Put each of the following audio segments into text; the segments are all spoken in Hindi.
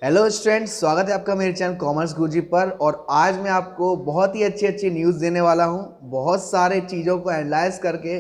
हेलो स्टूडेंट्स, स्वागत है आपका मेरे चैनल कॉमर्स गुरुजी पर। और आज मैं आपको बहुत ही अच्छी अच्छी न्यूज़ देने वाला हूं। बहुत सारे चीज़ों को एनालाइज करके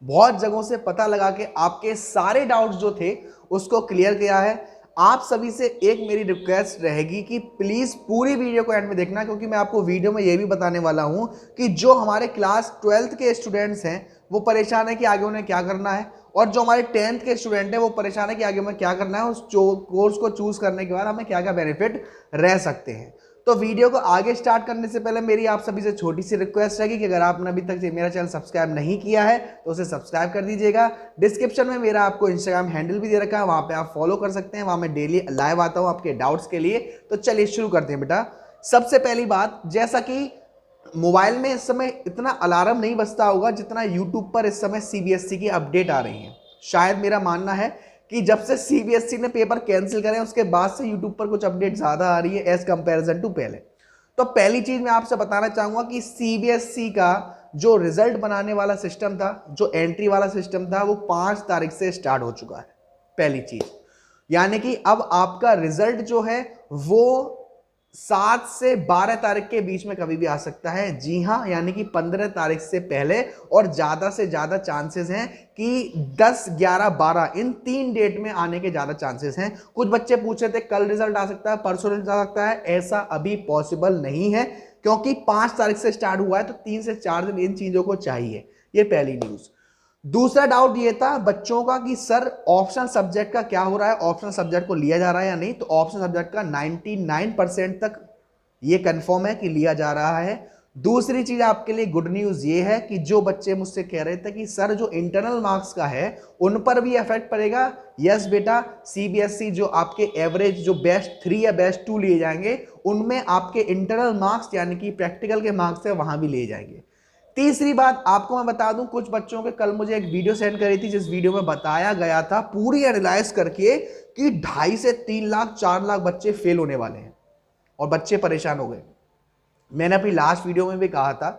बहुत जगहों से पता लगा के आपके सारे डाउट्स जो थे उसको क्लियर किया है। आप सभी से एक मेरी रिक्वेस्ट रहेगी कि प्लीज़ पूरी वीडियो को एंड में देखना, क्योंकि मैं आपको वीडियो में ये भी बताने वाला हूँ कि जो हमारे क्लास 12th के स्टूडेंट्स हैं वो परेशान है कि आगे उन्हें क्या करना है, और जो हमारे 10th के स्टूडेंट हैं वो परेशान है कि आगे हमें क्या करना है, उस कोर्स को चूज करने के बाद हमें क्या क्या बेनिफिट रह सकते हैं। तो वीडियो को आगे स्टार्ट करने से पहले मेरी आप सभी से छोटी सी रिक्वेस्ट रहेगी कि अगर आपने अभी तक मेरा चैनल सब्सक्राइब नहीं किया है तो उसे सब्सक्राइब कर दीजिएगा। डिस्क्रिप्शन में मेरा आपको इंस्टाग्राम हैंडल भी दे रखा है, वहां पे आप फॉलो कर सकते हैं। वहां मैं डेली लाइव आता हूं आपके डाउट्स के लिए। तो चलिए शुरू करते हैं बेटा। सबसे पहली बात, जैसा कि मोबाइल में इस समय इतना अलार्म नहीं बजता होगा जितना यूट्यूब पर इस समय सीबीएसई की अपडेट आ रही है। शायद मेरा मानना है कि जब से सीबीएसई ने पेपर कैंसिल करे उसके बाद से यूट्यूब पर कुछ अपडेट ज्यादा आ रही है एज कंपैरिजन टू पहले। तो पहली चीज मैं आपसे बताना चाहूंगा कि सीबीएसई का जो रिजल्ट बनाने वाला सिस्टम था, जो एंट्री वाला सिस्टम था, वो 5 तारीख से स्टार्ट हो चुका है। पहली चीज, यानी कि अब आपका रिजल्ट जो है वो 7 से 12 तारीख के बीच में कभी भी आ सकता है। जी हाँ, यानी कि 15 तारीख से पहले, और ज्यादा से ज्यादा चांसेस हैं कि 10, 11, 12 इन 3 डेट में आने के ज्यादा चांसेस हैं। कुछ बच्चे पूछ रहे थे कल रिजल्ट आ सकता है, परसों रिजल्ट आ सकता है। ऐसा अभी पॉसिबल नहीं है, क्योंकि 5 तारीख से स्टार्ट हुआ है तो 3 से 4 दिन इन चीजों को चाहिए। ये पहली न्यूज। दूसरा डाउट ये था बच्चों का कि सर ऑप्शनल सब्जेक्ट का क्या हो रहा है, ऑप्शनल सब्जेक्ट को लिया जा रहा है या नहीं। तो ऑप्शनल सब्जेक्ट का 99% तक ये कंफर्म है कि लिया जा रहा है। दूसरी चीज आपके लिए गुड न्यूज ये है कि जो बच्चे मुझसे कह रहे थे कि सर जो इंटरनल मार्क्स का है उन पर भी इफेक्ट पड़ेगा, यस बेटा, सीबीएसई जो आपके एवरेज जो बेस्ट 3 या बेस्ट 2 लिए जाएंगे उनमें आपके इंटरनल मार्क्स यानी कि प्रैक्टिकल के मार्क्स है वहां भी लिए जाएंगे। तीसरी बात आपको मैं बता दूं, कुछ बच्चों के कल मुझे एक वीडियो सेंड करी थी जिस वीडियो में बताया गया था पूरी एनालाइज करके कि 2.5 से 3 लाख 4 लाख बच्चे फेल होने वाले हैं और बच्चे परेशान हो गए। मैंने अपनी लास्ट वीडियो में भी कहा था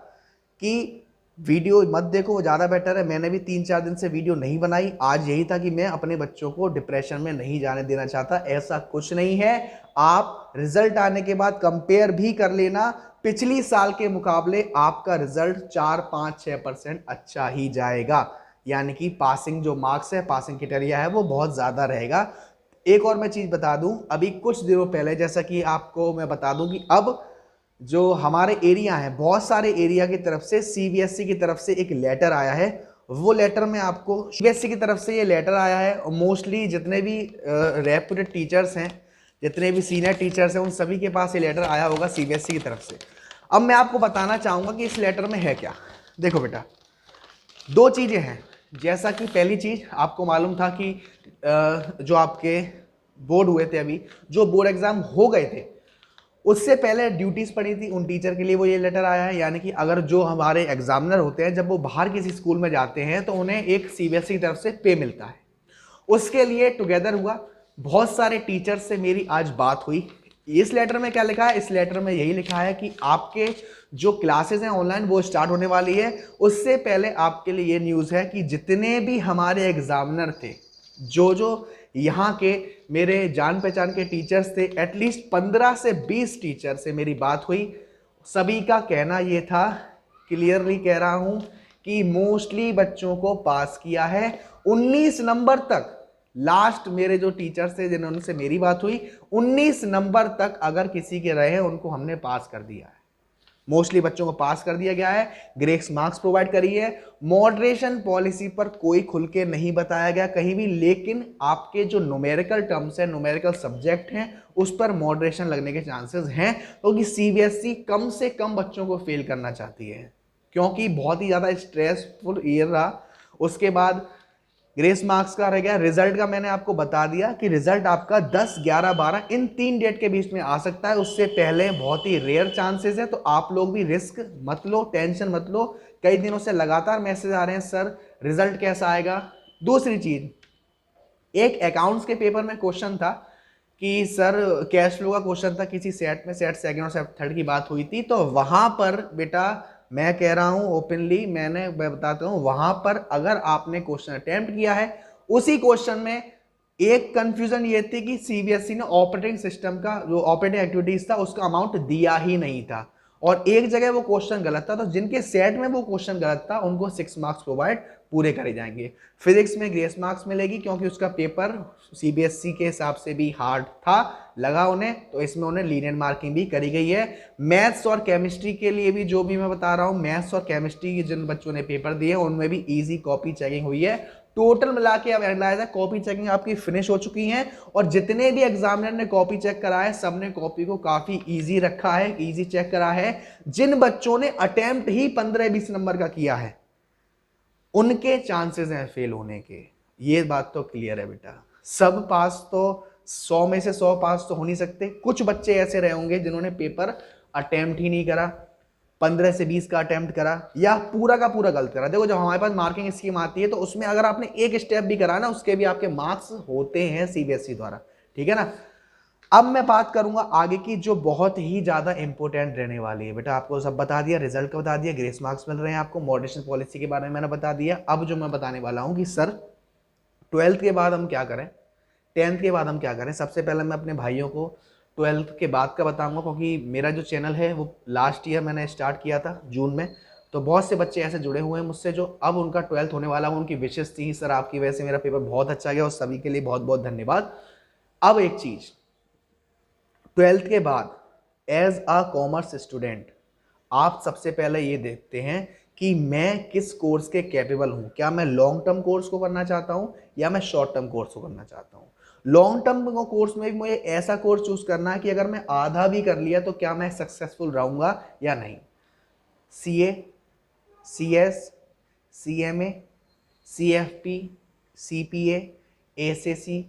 कि वीडियो मत देखो, वो ज़्यादा बेटर है। मैंने भी 3-4 दिन से वीडियो नहीं बनाई। आज यही था कि मैं अपने बच्चों को डिप्रेशन में नहीं जाने देना चाहता। ऐसा कुछ नहीं है। आप रिजल्ट आने के बाद कंपेयर भी कर लेना, पिछली साल के मुकाबले आपका रिजल्ट 4, 5, 6% अच्छा ही जाएगा। यानी कि पासिंग जो मार्क्स है, पासिंग क्राइटेरिया है, वो बहुत ज़्यादा रहेगा। एक और मैं चीज़ बता दूं, अभी कुछ दिनों पहले जैसा कि आपको मैं बता दूं कि अब जो हमारे एरिया है, बहुत सारे एरिया की तरफ से सीबीएसई की तरफ से एक लेटर आया है। वो लेटर में आपको सीबीएसई की तरफ से ये लेटर आया है, और मोस्टली जितने भी रेप्यूटेड टीचर्स हैं, जितने भी सीनियर टीचर्स हैं, उन सभी के पास ये लेटर आया होगा सीबीएसई की तरफ से। अब मैं आपको बताना चाहूँगा कि इस लेटर में है क्या। देखो बेटा, 2 चीज़ें हैं। जैसा कि पहली चीज़ आपको मालूम था कि जो आपके बोर्ड हुए थे, अभी जो बोर्ड एग्जाम हो गए थे उससे पहले ड्यूटीज पड़ी थी उन टीचर के लिए, वो ये लेटर आया है। यानी कि अगर जो हमारे एग्जामिनर होते हैं जब वो बाहर किसी स्कूल में जाते हैं तो उन्हें एक सीबीएसई की तरफ से पे मिलता है, उसके लिए टुगेदर हुआ। बहुत सारे टीचर से मेरी आज बात हुई। इस लेटर में क्या लिखा है, इस लेटर में यही लिखा है कि आपके जो क्लासेस हैं ऑनलाइन वो स्टार्ट होने वाली है। उससे पहले आपके लिए ये न्यूज़ है कि जितने भी हमारे एग्जामिनर थे, जो यहाँ के मेरे जान पहचान के टीचर्स थे, एटलीस्ट 15 से 20 टीचर से मेरी बात हुई। सभी का कहना ये था, क्लियरली कह रहा हूँ, कि मोस्टली बच्चों को पास किया है 19 नंबर तक। लास्ट मेरे जो टीचर्स थे जिन्होंने मेरी बात हुई, 19 नंबर तक अगर किसी के रहे उनको हमने पास कर दिया है। मोस्टली बच्चों को पास कर दिया गया है, ग्रेस मार्क्स प्रोवाइड करी है। मॉडरेशन पॉलिसी पर कोई खुल के नहीं बताया गया कहीं भी, लेकिन आपके जो न्यूमेरिकल टर्म्स हैं, न्यूमेरिकल सब्जेक्ट हैं, उस पर मॉडरेशन लगने के चांसेस हैं, क्योंकि सीबीएसई कम से कम बच्चों को फेल करना चाहती है, क्योंकि बहुत ही ज़्यादा स्ट्रेसफुल ईयर रहा। उसके बाद ग्रेस मार्क्स का रह गया। रिजल्ट का मैंने आपको बता दिया कि रिजल्ट आपका 10, 11, 12 इन 3 डेट के बीच में आ सकता है। उससे पहले बहुत ही रेयर चांसेस है। तो आप लोग भी रिस्क मत लो, टेंशन मत लो। कई दिनों से लगातार मैसेज आ रहे हैं, सर रिजल्ट कैसा आएगा। दूसरी चीज, एक अकाउंट्स के पेपर में क्वेश्चन था कि सर कैश फ्लो का क्वेश्चन था, किसी सेट में, सेट सेकंड और सेट थर्ड की बात हुई थी। तो वहां पर बेटा मैं कह रहा हूं ओपनली, मैं बताता हूं, वहां पर अगर आपने क्वेश्चन अटेम्प्ट किया है, उसी क्वेश्चन में एक कंफ्यूजन ये थी कि सीबीएसई ने ऑपरेटिंग सिस्टम का जो ऑपरेटिंग एक्टिविटीज था उसका अमाउंट दिया ही नहीं था, और एक जगह वो क्वेश्चन गलत था, तो जिनके सेट में वो क्वेश्चन गलत था उनको 6 मार्क्स प्रोवाइड पूरे करे जाएंगे। फिजिक्स में ग्रेस मार्क्स मिलेगी क्योंकि उसका पेपर सीबीएसई के हिसाब से भी हार्ड था लगा उन्हें, तो इसमें उन्हें लीनियर मार्किंग भी करी गई है। मैथ्स और केमिस्ट्री के लिए भी जो भी मैं बता रहा हूँ, मैथ्स और केमिस्ट्री के जिन बच्चों ने पेपर दिए उनमें भी इजी कॉपी चेकिंग हुई है। टोटल मिला के अब एनालाइज है, कॉपी चेकिंग आपकी फिनिश हो चुकी है, और जितने भी एग्जामिनर ने कॉपी चेक करा है सबने कॉपी को काफी इजी रखा है, इजी चेक करा है। जिन बच्चों ने अटेम्प्ट ही 15-20 नंबर का किया है उनके चांसेस हैं फेल होने के, ये बात तो क्लियर है बेटा। सब पास तो 100 में से 100 पास तो हो नहीं सकते, कुछ बच्चे ऐसे रहे होंगे जिन्होंने पेपर अटेम्प्ट ही नहीं करा, 15 से 20 का अटेम्प्ट करा या पूरा का पूरा गलत करा। देखो जब हमारे पास मार्किंग स्कीम आती है तो उसमें अगर आपने एक स्टेप भी करा ना उसके भी आपके मार्क्स होते हैं सीबीएसई द्वारा, ठीक है ना। अब मैं बात करूंगा आगे की जो बहुत ही ज्यादा इंपॉर्टेंट रहने वाली है बेटा। आपको सब बता दिया, रिजल्ट का बता दिया, ग्रेस मार्क्स मिल रहे हैं आपको, मॉडरेशन पॉलिसी के बारे में मैंने बता दिया। अब जो मैं बताने वाला हूं कि सर 12th के बाद हम क्या करें, 10th के बाद हम क्या करें। सबसे पहले मैं अपने भाइयों को 12th के बाद का बताऊंगा, क्योंकि मेरा जो चैनल है वो लास्ट ईयर मैंने स्टार्ट किया था जून में, तो बहुत से बच्चे ऐसे जुड़े हुए हैं मुझसे जो अब उनका 12th होने वाला है, उनकी विशेष थी सर आपकी वजह से मेरा पेपर बहुत अच्छा गया, और सभी के लिए बहुत बहुत धन्यवाद। अब एक चीज, 12th के बाद एज अ कॉमर्स स्टूडेंट आप सबसे पहले ये देखते हैं कि मैं किस कोर्स के कैपेबल हूं। क्या मैं लॉन्ग टर्म कोर्स को करना चाहता हूं या मैं शॉर्ट टर्म कोर्स को करना चाहता हूं। लॉन्ग टर्म कोर्स में भी मुझे ऐसा कोर्स चूज करना है कि अगर मैं आधा भी कर लिया तो क्या मैं सक्सेसफुल रहूंगा या नहीं। CA, CS, CMA, CFP, CPA, SSC,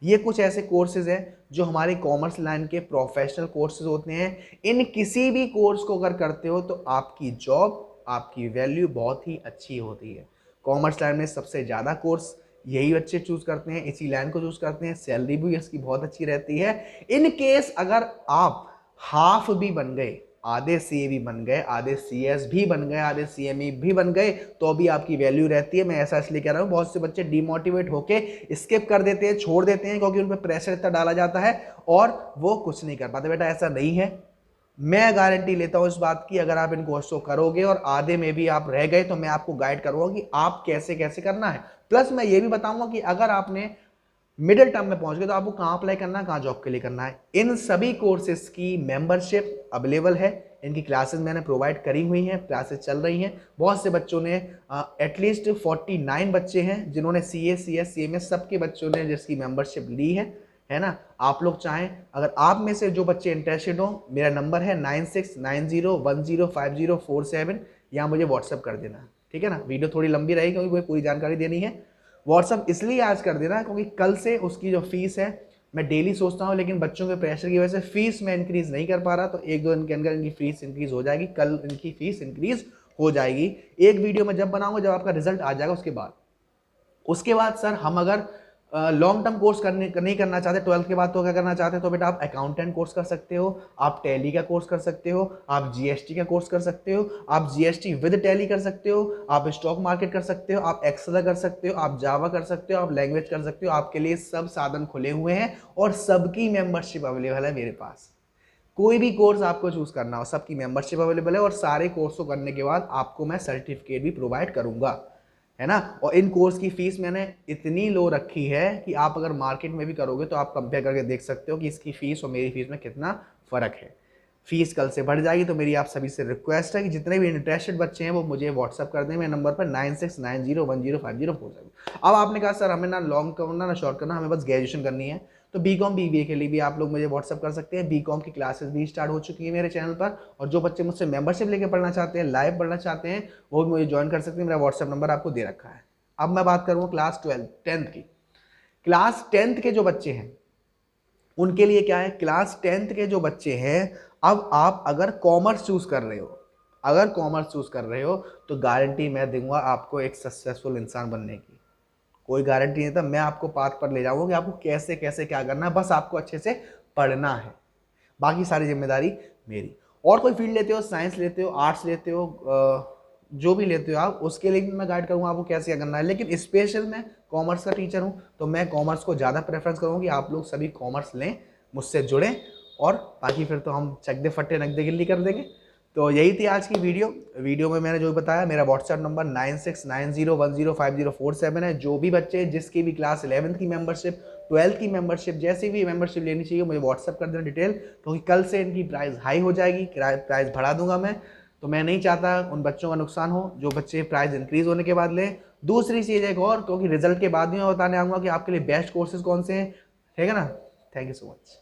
ये कुछ ऐसे कोर्सेज हैं जो हमारे कॉमर्स लाइन के प्रोफेशनल कोर्सेज होते हैं। इन किसी भी कोर्स को अगर करते हो तो आपकी जॉब, आपकी वैल्यू बहुत ही अच्छी होती है। कॉमर्स लाइन में सबसे ज़्यादा कोर्स यही बच्चे चूज करते हैं, इसी लाइन को चूज करते हैं, सैलरी भी इसकी बहुत अच्छी रहती है। इन केस अगर आप हाफ भी बन गए, आधे सीए भी बन गए, आधे सीएस भी बन गए, आधे सीएमई भी बन गए, तो भी आपकी वैल्यू रहती है। मैं ऐसा इसलिए कह रहा हूँ, बहुत से बच्चे डिमोटिवेट होके स्किप कर देते हैं, छोड़ देते हैं, क्योंकि उन पर प्रेशर इतना डाला जाता है और वो कुछ नहीं कर पाते। बेटा ऐसा नहीं है, मैं गारंटी लेता हूं इस बात की, अगर आप इन कोर्स को करोगे और आधे में भी आप रह गए तो मैं आपको गाइड करूंगा कि आप कैसे कैसे करना है। प्लस मैं ये भी बताऊंगा कि अगर आपने मिडिल टर्म में पहुंच गए तो आपको कहां अप्लाई करना है, कहां जॉब के लिए करना है। इन सभी कोर्सेज की मेंबरशिप अवेलेबल है, इनकी क्लासेस मैंने प्रोवाइड करी हुई हैं, क्लासेस चल रही हैं। बहुत से बच्चों ने एटलीस्ट 49 बच्चे हैं जिन्होंने सीए, सीएस, सीएमएस सबके बच्चों ने जिसकी मेंबरशिप ली है ना। आप लोग चाहें, अगर आप में से जो बच्चे इंटरेस्टेड हो, मेरा नंबर है 9690105047, यहाँ मुझे व्हाट्सअप कर देना, ठीक है ना। वीडियो थोड़ी लंबी रहेगी क्योंकि मुझे पूरी जानकारी देनी है। व्हाट्सअप इसलिए आज कर देना क्योंकि कल से उसकी जो फीस है मैं डेली सोचता हूँ, लेकिन बच्चों के प्रेशर की वजह से फीस में इंक्रीज नहीं कर पा रहा, तो 1-2 दिन के अंदर इनकी फीस इंक्रीज हो जाएगी। कल इनकी फीस इंक्रीज हो जाएगी। एक वीडियो में जब बनाऊंगा जब आपका रिजल्ट आ जाएगा उसके बाद सर हम अगर लॉन्ग टर्म कोर्स नहीं करना चाहते 12th के बाद तो क्या करना चाहते हैं, तो बेटा आप अकाउंटेंट कोर्स कर सकते हो, आप टैली का कोर्स कर सकते हो, आप जीएसटी का कोर्स कर सकते हो, आप जीएसटी विद टैली कर सकते हो, आप स्टॉक मार्केट कर सकते हो, आप एक्सेल कर सकते हो, आप जावा कर सकते हो, आप लैंग्वेज कर सकते हो। आपके लिए सब साधन खुले हुए हैं और सबकी मेंबरशिप अवेलेबल है मेरे पास। कोई भी कोर्स आपको चूज करना हो, सबकी मेंबरशिप अवेलेबल है, और सारे कोर्स को करने के बाद आपको मैं सर्टिफिकेट भी प्रोवाइड करूंगा, है ना। और इन कोर्स की फीस मैंने इतनी लो रखी है कि आप अगर मार्केट में भी करोगे तो आप कंपेयर करके देख सकते हो कि इसकी फीस और मेरी फीस में कितना फर्क है। फीस कल से बढ़ जाएगी, तो मेरी आप सभी से रिक्वेस्ट है कि जितने भी इंटरेस्टेड बच्चे हैं वो मुझे व्हाट्सअप कर दें मेरे नंबर पर 9690105047। अब आपने कहा सर हमें ना लॉन्ग करना ना शॉर्ट करना, हमें बस ग्रेजुएशन करनी है, तो बीकॉम बीबीए के लिए भी आप लोग मुझे व्हाट्सअप कर सकते हैं। बीकॉम की क्लासेस भी स्टार्ट हो चुकी है मेरे चैनल पर, और जो बच्चे मुझसे मेंबरशिप लेके पढ़ना चाहते हैं, लाइव पढ़ना चाहते हैं, वो भी मुझे ज्वाइन कर सकते हैं। मेरा व्हाट्सअप नंबर आपको दे रखा है। अब मैं बात करूँगा क्लास 10th की। क्लास 10th के जो बच्चे हैं उनके लिए क्या है, क्लास 10th के जो बच्चे हैं, अब आप अगर कॉमर्स चूज कर रहे हो तो गारंटी मैं दूंगा आपको एक सक्सेसफुल इंसान बनने की। कोई गारंटी नहीं था, मैं आपको पाथ पर ले जाऊंगा कि आपको कैसे कैसे क्या करना है, बस आपको अच्छे से पढ़ना है, बाकी सारी जिम्मेदारी मेरी। और कोई फील्ड लेते हो, साइंस लेते हो, आर्ट्स लेते हो, जो भी लेते हो आप उसके लिए भी मैं गाइड करूँगा आपको कैसे करना है। लेकिन स्पेशल मैं कॉमर्स का टीचर हूँ तो मैं कॉमर्स को ज़्यादा प्रेफरेंस करूँगा कि आप लोग सभी कॉमर्स लें, मुझसे जुड़ें, और बाकी फिर तो हम चक दे फट्टे नक दे गिल्ली कर देंगे। तो यही थी आज की वीडियो में मैंने जो बताया। मेरा व्हाट्सएप नंबर 9690105047 है। जो भी बच्चे जिसकी भी क्लास 11th की मेंबरशिप, 12th की मेंबरशिप, जैसी भी मेंबरशिप लेनी चाहिए मुझे व्हाट्सएप कर देना डिटेल, क्योंकि कल से इनकी प्राइस हाई हो जाएगी, प्राइस बढ़ा दूंगा मैं। तो मैं नहीं चाहता उन बच्चों का नुकसान हो जो बच्चे प्राइस इंक्रीज होने के बाद लें। दूसरी चीज़ एक और, क्योंकि रिजल्ट के बाद में मैं बताने आऊँगा कि आपके लिए बेस्ट कोर्सेज कौन से हैं, ठीक है ना। Thank you so much.